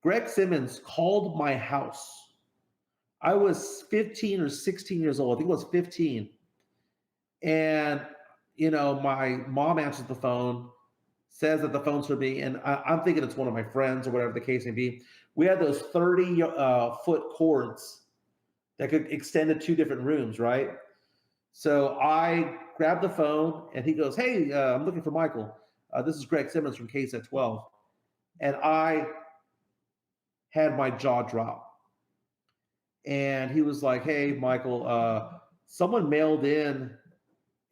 Speaker 1: Greg Simmons called my house. I was 15 or 16 years old. I think it was 15. And, my mom answers the phone, says that the phone's for me, and I'm thinking it's one of my friends or whatever the case may be. We had those 30-foot cords that could extend to 2 different rooms, right? So I grabbed the phone, and he goes, "Hey, I'm looking for Michael. This is Greg Simmons from KSAT 12." And I had my jaw drop. And he was like, "Hey, Michael, someone mailed in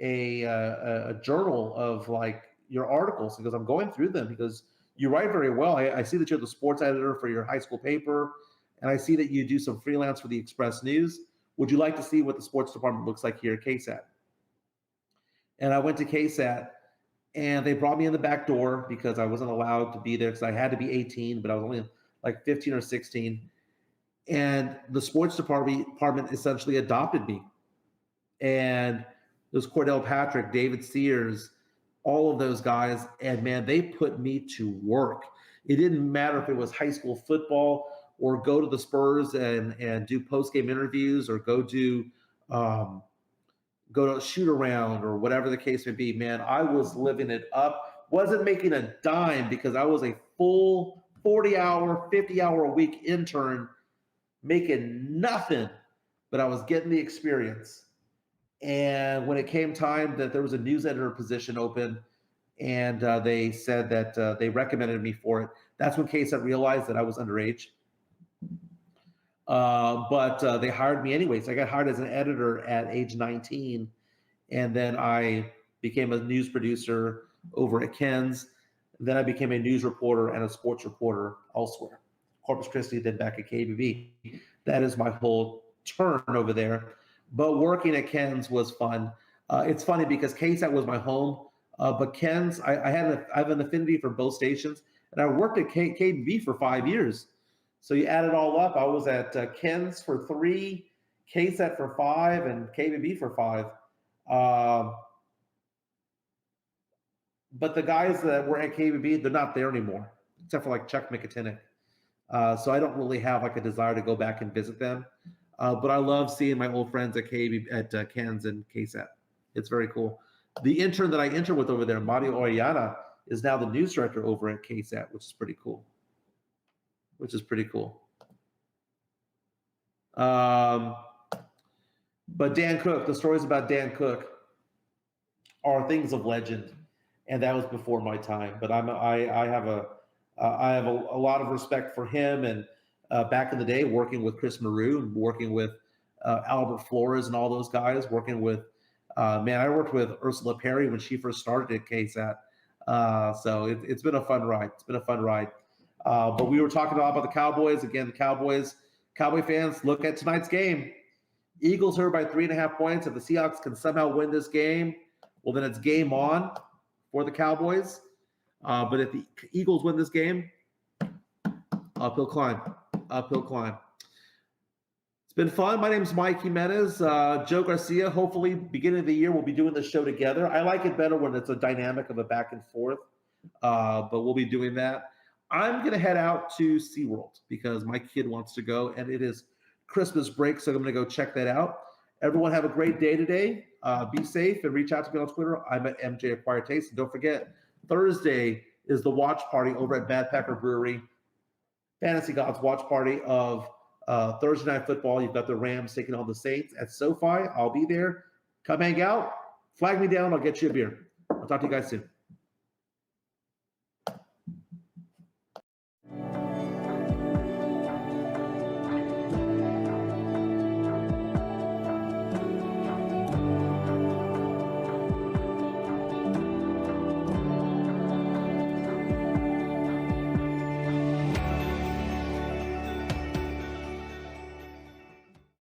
Speaker 1: a journal of like your articles." He goes, "I'm going through them." He goes, "You write very well. I see that you're the sports editor for your high school paper. And I see that you do some freelance for the Express News. Would you like to see what the sports department looks like here at KSAT?" And I went to KSAT, and they brought me in the back door because I wasn't allowed to be there because I had to be 18, but I was only like 15 or 16. And the sports department essentially adopted me. And there's Cordell Patrick, David Sears, all of those guys. And man, they put me to work. It didn't matter if it was high school football or go to the Spurs and do post-game interviews or go to a shoot around or whatever the case may be. Man, I was living it up. Wasn't making a dime because I was a full 40-hour, 50-hour-a-week intern making nothing, but I was getting the experience. And when it came time that there was a news editor position open, and they said that they recommended me for it, that's when KSAT realized that I was underage. But they hired me anyways. I got hired as an editor at age 19, and then I became a news producer over at Ken's. Then I became a news reporter and a sports reporter elsewhere, Corpus Christi, then back at KBB. That is my whole turn over there. But working at Ken's was fun. It's funny because KSAT was my home, but Ken's, I have an affinity for both stations, and I worked at KBB for 5 years. So you add it all up, I was at Ken's for 3, KSAT for 5, and KBB for 5. But the guys that were at KBB, they're not there anymore, except for like Chuck McIntyre. So I don't really have like a desire to go back and visit them. But I love seeing my old friends at Ken's and KSAT. It's very cool. The intern that I interned with over there, Mario Orellana, is now the news director over at KSAT, which is pretty cool. But Dan Cook, the stories about Dan Cook are things of legend, and that was before my time. But I have a lot of respect for him, and back in the day, working with Chris Maru, working with Albert Flores and all those guys, working with, man, I worked with Ursula Perry when she first started at KSAT. So it's been a fun ride. It's been a fun ride. But we were talking a lot about the Cowboys. Again, the Cowboy fans, look at tonight's game. Eagles are by 3.5 points. If the Seahawks can somehow win this game, well, then it's game on for the Cowboys. But if the Eagles win this game, uphill climb. It's been fun. My name is Mike Jimenez. Joe Garcia, hopefully beginning of the year, we'll be doing the show together. I like it better when it's a dynamic of a back and forth, but we'll be doing that. I'm going to head out to SeaWorld because my kid wants to go, and it is Christmas break, so I'm going to go check that out. Everyone have a great day today. Be safe and reach out to me on Twitter. I'm at MJ Acquired Taste. And don't forget, Thursday is the watch party over at Bad Packer Brewery. Fantasy Gods watch party of Thursday Night Football. You've got the Rams taking on the Saints at SoFi. I'll be there. Come hang out. Flag me down. I'll get you a beer. I'll talk to you guys soon.